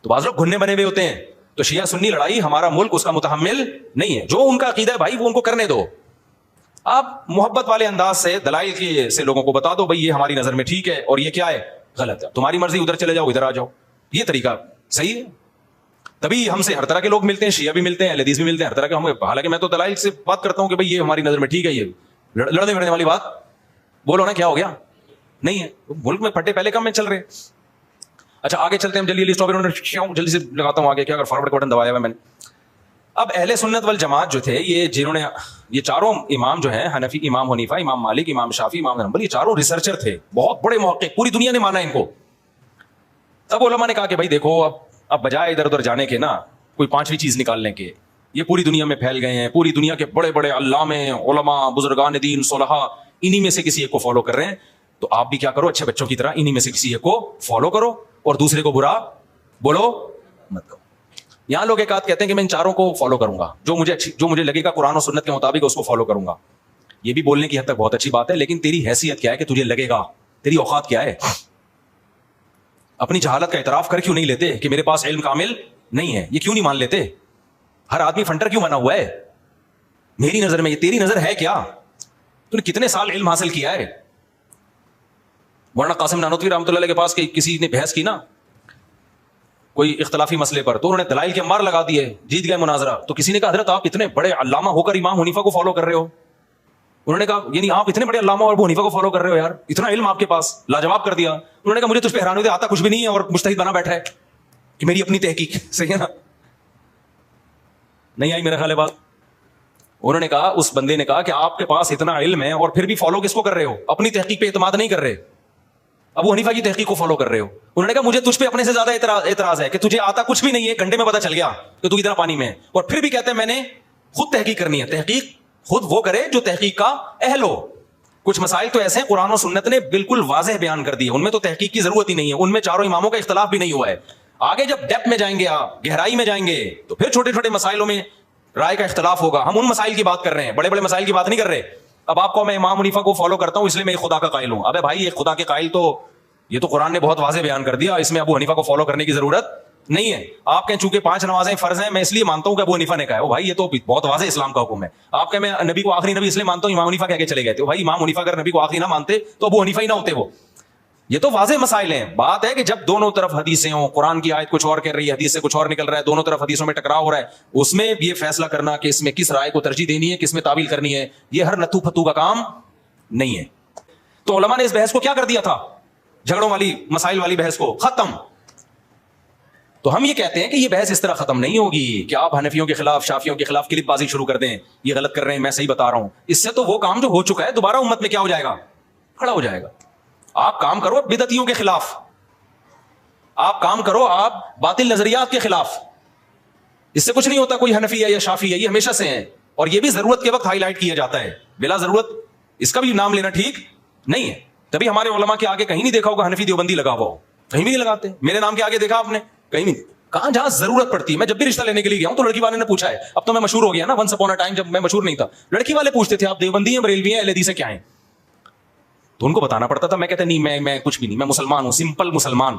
تو بعض لوگ گھننے بنے ہوئے ہوتے ہیں. تو شیعہ سنی لڑائی ہمارا ملک اس کا متحمل نہیں ہے. جو ان کا عقیدہ ہے بھائی وہ ان کو کرنے دو. آپ محبت والے انداز سے دلائل کی سے لوگوں کو بتا دو بھائی یہ ہماری نظر میں ٹھیک ہے اور یہ کیا ہے غلط ہے, تمہاری مرضی, ادھر چلے جاؤ ادھر آ جاؤ. یہ طریقہ صحیح ہے. تبھی ہم سے ہر طرح کے لوگ ملتے ہیں, شیعہ بھی ملتے ہیں, اہل حدیث بھی ملتے ہیں, ہر طرح کے. حالانکہ میں تو دلائل سے بات کرتا ہوں کہ بھائی یہ ہماری نظر میں ٹھیک ہے, یہ لڑنے بڑنے والی بات بولو نا, کیا ہو گیا نہیں ہے. ملک میں پھٹے پہلے کم میں چل رہے. اچھا آگے چلتے ہیں جلدی سے لگاتا ہوں آگے, کیا اگر فارورڈ بٹن دبایا ہوا میں نے. اب اہل سنت والجماعت جو تھے, یہ جنہوں نے یہ چاروں امام جو ہیں, حنفی, امام حنیفہ, امام مالک, امام شافعی, امام حنبل, یہ چاروں ریسرچر تھے, بہت بڑے محقق, پوری دنیا نے مانا ان کو. تب علماء نے کہا کہ بھائی دیکھو اب بجائے ادھر ادھر جانے کے نا کوئی 5ویں چیز نکالنے کے, یہ پوری دنیا میں پھیل گئے ہیں, پوری دنیا کے بڑے بڑے علامے, علماء, بزرگان دین, صلحاء, انہی میں سے کسی ایک کو فالو کر رہے ہیں, تو آپ بھی کیا کرو اچھے بچوں کی طرح انہی میں سے کسی ایک کو فالو کرو اور دوسرے کو برا بولو مت کرو. یہاں لوگ ایک آدھ کہتے ہیں کہ میں ان چاروں کو فالو کروں گا, جو مجھے لگے گا قرآن و سنت کے مطابق اس کو فالو کروں گا. یہ بھی بولنے کی حد تک بہت اچھی بات ہے, لیکن تیری حیثیت کیا ہے کہ تجھے لگے گا؟ تیری اوقات کیا ہے؟ اپنی جہالت کا اعتراف کر کیوں نہیں لیتے کہ میرے پاس علم کامل نہیں ہے؟ یہ کیوں نہیں مان لیتے؟ ہر آدمی فنٹر کیوں بنا ہوا ہے؟ میری نظر میں یہ تیری نظر ہے کیا؟ تو نے کتنے سال علم حاصل کیا ہے؟ مولانا قاسم نانوتوی رحمۃ اللہ علیہ کے پاس کسی نے بحث کی نا کوئی اختلافی مسئلے پر, تو انہوں نے دلائل کے مار لگا دیے, جیت گئے مناظرہ. تو کسی نے کہا حضرت آپ اتنے بڑے علامہ ہو کر امام حنیفہ کو فالو کر رہے ہو. انہوں نے کہا یعنی آپ اتنے بڑے علامہ اور ابو حنیفہ کو فالو کر رہے ہو, یار اتنا علم آپ کے پاس, لاجواب کر دیا. انہوں نے کہا مجھے تجھ پہ حیران ہوتے آتا کچھ بھی نہیں ہے اور مجتہد بنا بیٹھا ہے کہ میری اپنی تحقیق. صحیح ہے نا؟ نہیں آئی میرا خیال ہے بات. انہوں نے کہا, اس بندے نے کہا کہ آپ کے پاس اتنا علم ہے اور پھر بھی فالو کس کو کر رہے ہو؟ اپنی تحقیق پہ اعتماد نہیں کر رہے, ابو حنیفہ کی تحقیق کو فالو کر رہے ہو. انہوں نے کہا مجھے تجھ پہ اپنے سے زیادہ اعتراض ہے کہ تجھے آتا کچھ بھی نہیں ہے, گھنٹے میں پتا چل گیا کہ تو ادھر پانی میں ہے, اور پھر بھی کہتے ہیں میں نے خود تحقیق کرنی ہے. تحقیق خود وہ کرے جو تحقیق کا اہل ہو. کچھ مسائل تو ایسے ہیں قرآن و سنت نے بالکل واضح بیان کر دی, ان میں تو تحقیق کی ضرورت ہی نہیں ہے, ان میں چاروں اماموں کا اختلاف بھی نہیں ہوا ہے. آگے جب ڈیپتھ میں جائیں گے, آپ گہرائی میں جائیں گے, تو پھر چھوٹے چھوٹے مسائلوں میں رائے کا اختلاف ہوگا. ہم ان مسائل کی بات کر رہے ہیں, بڑے بڑے مسائل کی بات نہیں کر رہے. اب آپ کو میں امام حنیفہ کو فالو کرتا ہوں اس لیے میں خدا کا قائل ہوں. ابے بھائی یہ خدا کے قائل تو یہ تو قرآن نے بہت واضح بیان کر دیا, اس میں ابو حنیفہ کو فالو کرنے کی ضرورت نہیں ہے. آپ کہیں چونکہ 5 نمازیں فرض ہیں میں اس لیے مانتا ہوں کہ ابو حنیفہ نے کہا ہے, بھائی یہ تو بہت واضح اسلام کا حکم ہے. آپ کہ میں نبی کو آخری نبی اس لیے مانتا ہوں امام حنیفہ کہہ کے چلے گئے تھے, بھائی امام حنیفہ اگر نبی کو آخری نہ مانتے تو ابو حنیفہ ہی نہ ہوتے. وہ یہ تو واضح مسائل ہیں. بات ہے کہ جب دونوں طرف حدیثیں ہوں, قرآن کی آیت کچھ اور کہہ رہی ہے, حدیث سے کچھ اور نکل رہا ہے, دونوں طرف حدیثوں میں ٹکراؤ ہو رہا ہے, اس میں یہ فیصلہ کرنا کہ اس میں کس رائے کو ترجیح دینی ہے, کس میں تعویل کرنی ہے, یہ ہر نتھو پھتو کا کام نہیں ہے. تو علماء نے اس بحث کو کیا کر دیا تھا, جھگڑوں والی مسائل والی بحث کو ختم. تو ہم یہ کہتے ہیں کہ یہ بحث اس طرح ختم نہیں ہوگی کہ آپ حنفیوں کے خلاف شافیوں کے خلاف کلپ بازی شروع کر دیں, یہ غلط کر رہے ہیں میں صحیح بتا رہا ہوں. اس سے تو وہ کام جو ہو چکا ہے دوبارہ امت میں کیا ہو جائے گا, کھڑا ہو جائے گا. آپ کام کرو بدعتیوں کے خلاف, آپ کام کرو آپ باطل نظریات کے خلاف. اس سے کچھ نہیں ہوتا کوئی حنفی ہے یا شافی ہے, یہ ہمیشہ سے ہیں, اور یہ بھی ضرورت کے وقت ہائی لائٹ کیا جاتا ہے. بلا ضرورت اس کا بھی نام لینا ٹھیک نہیں ہے. تبھی ہمارے علماء کے آگے کہیں نہیں دیکھا ہوگا حنفی دیوبندی لگا ہوا ہو, کہیں بھی نہیں لگاتے. میرے نام کے آگے دیکھا آپ نے کہیں نہیں, کہاں جہاں ضرورت پڑتی ہے. میں جب بھی رشتہ لینے کے لیے گیا ہوں تو لڑکی والے نے پوچھا ہے, اب تو میں مشہور ہو گیا نا, ونس اپون اے ٹائم جب میں مشہور نہیں تھا لڑکی والے پوچھتے تھے آپ دیوبندی ہیں بریلوی ہیں اہل حدیث سے کیا ہیں, تو ان کو بتانا پڑتا تھا. میں کہتا نہیں میں کچھ بھی نہیں, میں مسلمان ہوں, سمپل مسلمان.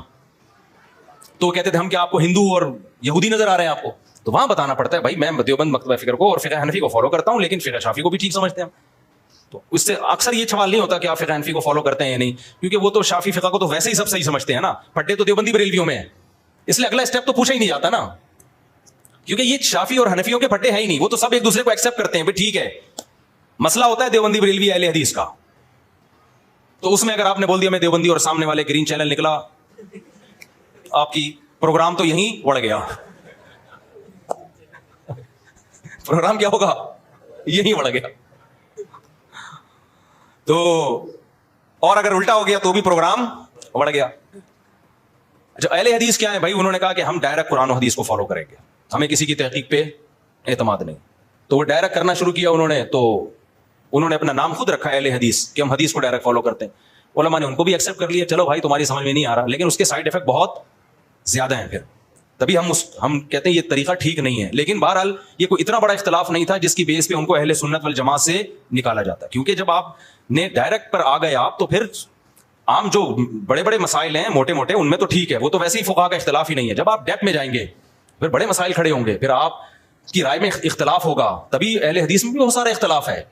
تو کہتے تھے ہم کیا آپ کو ہندو اور یہودی نظر آ رہے ہیں آپ کو, تو وہاں بتانا پڑتا ہے بھائی میں دیوبند مکتبہ فکر کو اور فقہ حنفی کو فالو کرتا ہوں, لیکن فقہ شافی کو بھی ٹھیک سمجھتے ہیں. تو اس سے اکثر یہ سوال نہیں ہوتا کہ آپ فقہ حنفی کو فالو کرتے ہیں یا نہیں, کیونکہ وہ تو شافی فقہ کو تو ویسے ہی سب صحیح سمجھتے ہیں نا, پھٹے تو دیوبندی بریلویوں میں ہیں, اس لیے اگلا اسٹیپ تو پوچھا ہی نہیں جاتا نا, کیونکہ یہ شافی اور حنفیوں کے پھٹے ہیں ہی نہیں, وہ تو سب ایک دوسرے کو ایکسپٹ کرتے ہیں بھائی ٹھیک ہے. مسئلہ ہوتا ہے دیوبندی بریلوی اہل حدیث کا, تو اس میں اگر آپ نے بول دیا میں دیوبندی اور سامنے والے گرین چینل نکلا, آپ کی پروگرام تو یہیں اڑ گیا. پروگرام کیا ہوگا, یہیں اڑ گیا. تو اور اگر الٹا ہو گیا تو بھی پروگرام اڑ گیا. اچھا اہل حدیث کیا ہے بھائی, انہوں نے کہا کہ ہم ڈائریکٹ قرآن و حدیث کو فالو کریں گے, ہمیں کسی کی تحقیق پہ اعتماد نہیں. تو وہ ڈائریکٹ کرنا شروع کیا انہوں نے, تو انہوں نے اپنا نام خود رکھا اہل حدیث کہ ہم حدیث کو ڈائریکٹ فالو کرتے ہیں. علماء نے ان کو بھی ایکسپٹ کر لیا, چلو بھائی تمہاری سمجھ میں نہیں آ رہا, لیکن اس کے سائڈ افیکٹ بہت زیادہ ہیں. پھر تبھی ہم کہتے ہیں یہ طریقہ ٹھیک نہیں ہے. لیکن بہرحال یہ کوئی اتنا بڑا اختلاف نہیں تھا جس کی بیس پہ ان کو اہل سنت والجماعت سے نکالا جاتا, کیونکہ جب آپ نے ڈائریکٹ پر آ گئے آپ, تو پھر عام جو بڑے بڑے مسائل ہیں موٹے موٹے ان میں تو ٹھیک ہے, وہ تو ویسے ہی فقہا کا اختلاف ہی نہیں ہے. جب آپ ڈیپتھ میں جائیں گے پھر بڑے مسائل کھڑے ہوں گے, پھر آپ کی رائے میں اختلاف ہوگا. تبھی اہل حدیث میں بھی بہت سارا اختلاف ہے.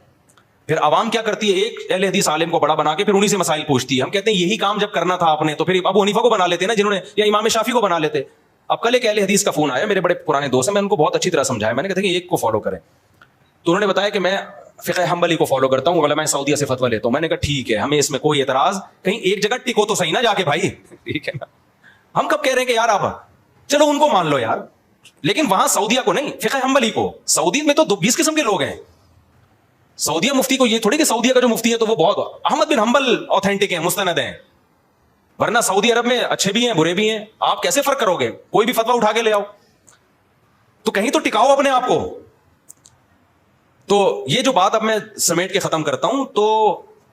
پھر عوام کیا کرتی ہے, ایک اہل حدیث عالم کو بڑا بنا کے پھر انہی سے مسائل پوچھتی ہے. ہم کہتے ہیں یہی کام جب کرنا تھا آپ نے تو پھر ابو حنیفہ کو بنا لیتے نا جنہوں نے, یا امام شافی کو بنا لیتے. اب کل ایک اہل حدیث کا فون آیا, میرے بڑے پرانے دوست ہیں, میں ان کو بہت اچھی طرح سمجھایا, میں نے کہا کہ ایک کو فالو کریں. تو انہوں نے بتایا کہ میں فقہ حنبلی کو فالو کرتا ہوں, علماء سعودیہ سے فتویٰ لیتا ہوں. میں نے کہا ٹھیک ہے, ہمیں اس میں کوئی اعتراض, کہیں ایک جگہ ٹکو تو صحیح نہ جا کے بھائی, ٹھیک ہے نا. ہم کب کہہ رہے ہیں کہ یار آپ چلو ان کو مان لو یار, لیکن وہاں سعودیہ کو نہیں, فقہ حنبلی کو. سعودی میں تو 20 قسم کے لوگ ہیں. سعودیہ مفتی کو یہ تھوڑی کہ سعودیہ کا جو مفتی ہے تو وہ بہت احمد بن حنبل اوتھینٹک ہیں, مستند ہیں, ورنہ سعودی عرب میں اچھے بھی ہیں برے بھی ہیں. آپ کیسے فرق کرو گے, کوئی بھی فتویٰ اٹھا کے لے آؤ, تو کہیں تو ٹکاؤ اپنے آپ کو. تو یہ جو بات اب میں سمیٹ کے ختم کرتا ہوں, تو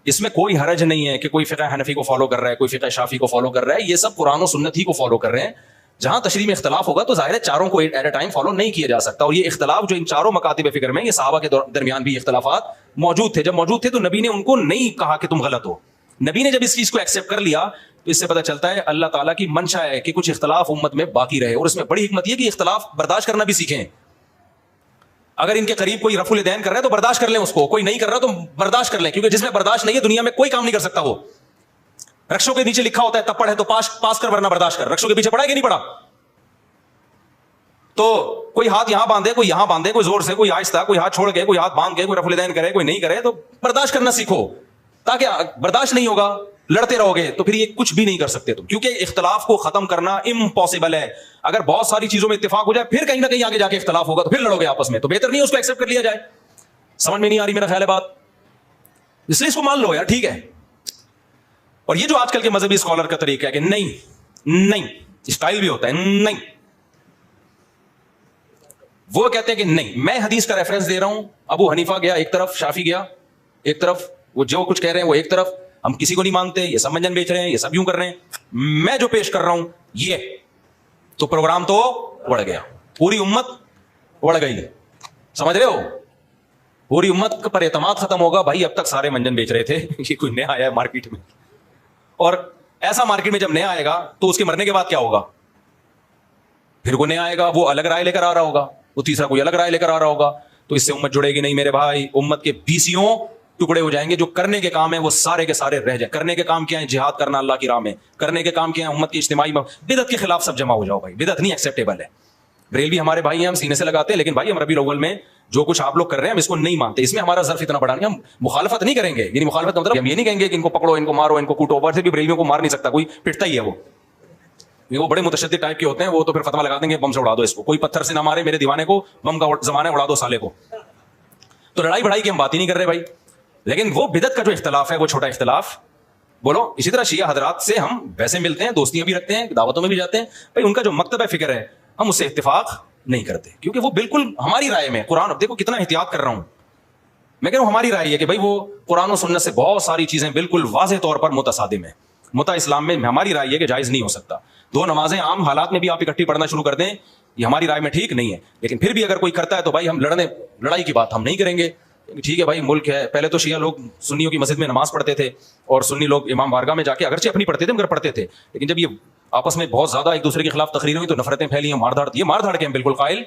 اس میں کوئی حرج نہیں ہے کہ کوئی فقہ حنفی کو فالو کر رہا ہے, کوئی فقہ شافی کو فالو کر رہا ہے, یہ سب قرآن و سنت ہی کو فالو کر رہے ہیں. جہاں تشریح میں اختلاف ہوگا تو ظاہر ہے چاروں کو ایٹ اے ٹائم فالو نہیں کیا جا سکتا. اور یہ اختلاف جو ان چاروں مکاتب فکر میں, یہ صحابہ کے درمیان بھی اختلافات موجود تھے. جب موجود تھے تو نبی نے ان کو نہیں کہا کہ تم غلط ہو. نبی نے جب اس چیز کو ایکسیپٹ کر لیا تو اس سے پتہ چلتا ہے اللہ تعالیٰ کی منشا ہے کہ کچھ اختلاف امت میں باقی رہے. اور اس میں بڑی حکمت یہ کہ اختلاف برداشت کرنا بھی سیکھیں. اگر ان کے قریب کوئی رفع الیدین کر رہا ہے تو برداشت کر لیں اس کو, کوئی نہیں کر رہا تو برداشت کر لیں, کیونکہ جس میں برداشت نہیں ہے دنیا میں کوئی کام نہیں کر سکتا. وہ رکشوں کے نیچے لکھا ہوتا ہے تپڑ ہے تو پاس کر ورنہ برداشت کر. رکشوں کے پیچھے پڑا ہے کہ نہیں پڑا؟ تو کوئی ہاتھ یہاں باندھے, کوئی یہاں باندھے, کوئی زور سے, کوئی آہستہ, کوئی ہاتھ چھوڑ کے, کوئی ہاتھ باندھ کے, کوئی رفع الیدین کرے, کوئی نہیں کرے, تو برداشت کرنا سیکھو. تاکہ برداشت نہیں ہوگا, لڑتے رہو گے تو پھر یہ کچھ بھی نہیں کر سکتے تم, کیونکہ اختلاف کو ختم کرنا امپاسبل ہے. اگر بہت ساری چیزوں میں اتفاق ہو جائے پھر کہیں نہ کہیں آگے جا کے اختلاف ہوگا تو پھر لڑو گے آپس میں, تو بہتر نہیں ہے اس کو ایکسیپٹ کر لیا جائے. سمجھ میں نہیں آ رہی میرا خیال ہے بات, اس لیے اس کو مان لو یار, ٹھیک ہے. اور یہ جو آج کل کے مذہبی اسکالر کا طریقہ ہے کہ نہیں اسٹائل بھی ہوتا ہے, نہیں, وہ کہتے ہیں کہ نہیں, میں حدیث کا ریفرنس دے رہا ہوں, ابو حنیفہ گیا ایک طرف, شافی گیا ایک طرف, وہ جو کچھ کہہ رہے ہیں وہ ایک طرف, ہم کسی کو نہیں مانتے, یہ سب منجن بیچ رہے ہیں, یہ سب یوں کر رہے ہیں, میں جو پیش کر رہا ہوں یہ, تو پروگرام تو اڑ گیا, پوری امت اڑ گئی. سمجھ رہے ہو, پوری امت پر اعتماد ختم ہوگا. بھائی اب تک سارے منجن بیچ رہے تھے, یہ کوئی نیا آیا ہے مارکیٹ میں, اور ایسا مارکیٹ میں جب نیا آئے گا تو اس کے مرنے کے بعد کیا ہوگا؟ پھر کوئی نیا آئے گا, وہ الگ رائے لے کر آ رہا ہوگا, وہ تیسرا کوئی الگ رائے لے کر آ رہا ہوگا, تو اس سے امت جڑے گی نہیں میرے بھائی. امت کے 20 ٹکڑے ہو جائیں گے. جو کرنے کے کام ہیں وہ سارے کے سارے رہ جائیں. کرنے کے کام کیا ہے؟ جہاد کرنا اللہ کی راہ میں. کرنے کے کام کیا ہے؟ امت کی اجتماعی. بدعت کے خلاف سب جمع ہو جاؤ بھائی, بدعت نہیں ایکسیپٹیبل ہے. بریلوی ہمارے بھائی ہیں, ہم سینے سے لگاتے ہیں, لیکن بھائی ہم ربیع الاول میں جو کچھ آپ لوگ کر رہے ہیں ہم اس کو نہیں مانتے. اس میں ہمارا ظرف اتنا بڑا نہیں, ہم مخالفت نہیں کریں گے. یعنی مخالفت مطلب ہم یہ نہیں کہیں گے کہ ان کو پکڑو, ان کو مارو, ان کو کوٹو. اوپر سے بھی بریلویوں کو مار نہیں سکتا کوئی, پٹتا ہی ہے وہ بڑے متشدد ٹائپ کے ہوتے ہیں. وہ تو پھر فتوا لگا دیں گے بم سے اڑا دو اس کو, کوئی پتھر سے نہ مارے میرے دیوانے کو, بم کا زمانہ اڑا دو سالے کو. تو لڑائی بڑائی کی ہم بات ہی نہیں کر رہے بھائی. لیکن وہ بدعت کا جو اختلاف ہے وہ چھوٹا اختلاف بولو. اسی طرح شیعہ حضرات سے ہم ویسے ملتے ہیں, دوستیاں بھی رکھتے ہیں, دعوتوں میں بھی جاتے ہیں بھائی. ان کا جو مکتب فکر ہے ہم اس سے اتفاق نہیں کرتے, کیونکہ وہ بالکل ہماری رائے میں قرآن, اب دیکھو کتنا احتیاط کر رہا ہوں میں, کہہ رہا ہوں ہماری رائے ہے کہ بھائی وہ قرآن و سنت سے بہت ساری چیزیں بالکل واضح طور پر متصادم ہیں. متا اسلام میں ہماری رائے ہے کہ جائز نہیں ہو سکتا. 2 نمازیں عام حالات میں بھی آپ اکٹھی پڑھنا شروع کر دیں, یہ ہماری رائے میں ٹھیک نہیں ہے. لیکن پھر بھی اگر کوئی کرتا ہے تو بھائی ہم لڑائی کی بات ہم نہیں کریں گے. ٹھیک ہے بھائی, ملک ہے. پہلے تو شیعہ لوگ سنیوں کی مسجد میں نماز پڑھتے تھے, اور سنی لوگ امام بارگاہ میں جا کے اگرچہ اپنی پڑھتے تھے مگر پڑھتے تھے. لیکن جب یہ آپس میں بہت زیادہ ایک دوسرے کے خلاف تقریر ہوئی تو نفرتیں پھیلی ہیں, مار دھاڑ. یہ مار دھاڑ کے ہم بالکل قائل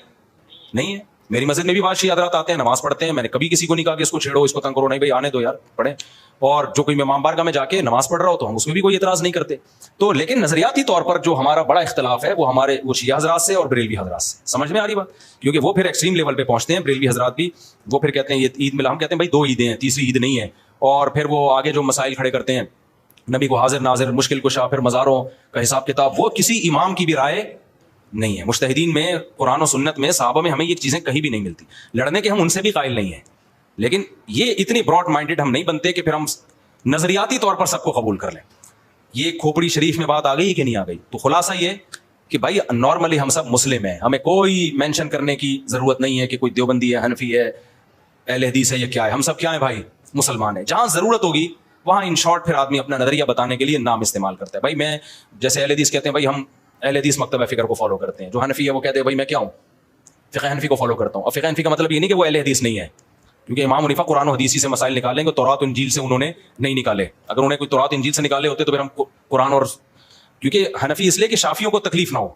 نہیں ہے. میری مسجد میں بھی بعض شیعہ حضرات آتے ہیں, نماز پڑھتے ہیں, میں نے کبھی کسی کو نہیں کہا کہ اس کو چھیڑو, اس کو تنگ کرو, نہیں بھائی آنے دو یار پڑھیں. اور جو کوئی امام بارگاہ میں جا کے نماز پڑھ رہا ہو تو ہم اس میں بھی کوئی اعتراض نہیں کرتے. تو لیکن نظریاتی طور پر جو ہمارا بڑا اختلاف ہے وہ شیعہ حضرات سے اور بریلوی حضرات سے. سمجھ میں آ رہی بات؟ کیونکہ وہ پھر ایکسٹریم لیول پہ پہنچتے ہیں بریلوی حضرات بھی. وہ پھر کہتے ہیں یہ عید ملا, ہم کہتے ہیں بھائی 2 عیدیں ہیں, تیسری عید نہیں ہے. اور پھر وہ آگے جو مسائل کھڑے کرتے ہیں, نبی کو حاضر ناظر, مشکل کشا, پھر مزاروں کا حساب کتاب, وہ کسی امام کی بھی رائے نہیں ہے. مجتہدین میں, قرآن و سنت میں, صحابہ میں ہمیں یہ چیزیں کہیں بھی نہیں ملتی. لڑنے کے ہم ان سے بھی قائل نہیں ہیں, لیکن یہ اتنی براڈ مائنڈیڈ ہم نہیں بنتے کہ پھر ہم نظریاتی طور پر سب کو قبول کر لیں. یہ کھوپڑی شریف میں بات آ گئی کہ نہیں آ گئی؟ تو خلاصہ یہ کہ بھائی نارملی ہم سب مسلم ہیں, ہمیں کوئی مینشن کرنے کی ضرورت نہیں ہے کہ کوئی دیوبندی ہے, حنفی ہے, اہل حدیث ہے, یہ کیا ہے. ہم سب کیا ہیں بھائی؟ مسلمان ہیں. جہاں ضرورت ہوگی وہاں ان شارٹ پھر آدمی اپنا نظریہ بتانے کے لیے نام استعمال کرتا ہے. بھائی میں جیسے اہل حدیث کہتے ہیں بھائی ہم اہل حدیث مکتب فکر کو فالو کرتے ہیں. جو حنفی ہے وہ کہتے ہیں بھائی میں کیا ہوں, فقہ حنفی کو فالو کرتا ہوں. اور فقہ حنفی کا مطلب یہ نہیں کہ وہ اہل حدیث نہیں ہے, کیونکہ امام حنیفہ قرآن و حدیث سے مسائل نکالیں گے, تورات و انجیل سے انہوں نے نہیں نکالے. اگر انہیں کوئی تورات انجیل سے نکالے ہوتے تو پھر ہم قرآن اور, کیونکہ حنفی اس لیے کہ شافیوں کو تکلیف نہ ہو.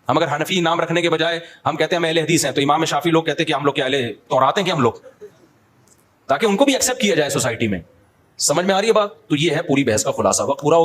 ہم اگر حنفی نام رکھنے کے بجائے ہم کہتے ہیں ہم اہل حدیث ہیں, تو امام شافی لوگ کہتے ہیں کہ ہم لوگ کیا اہل تورات ہیں کہ ہم لوگ, تاکہ ان کو بھی ایکسیپٹ کیا جائے سوسائٹی میں. سمجھ میں آ رہی ہے بات؟ تو یہ ہے پوری بحث کا خلاصہ. وقت پورا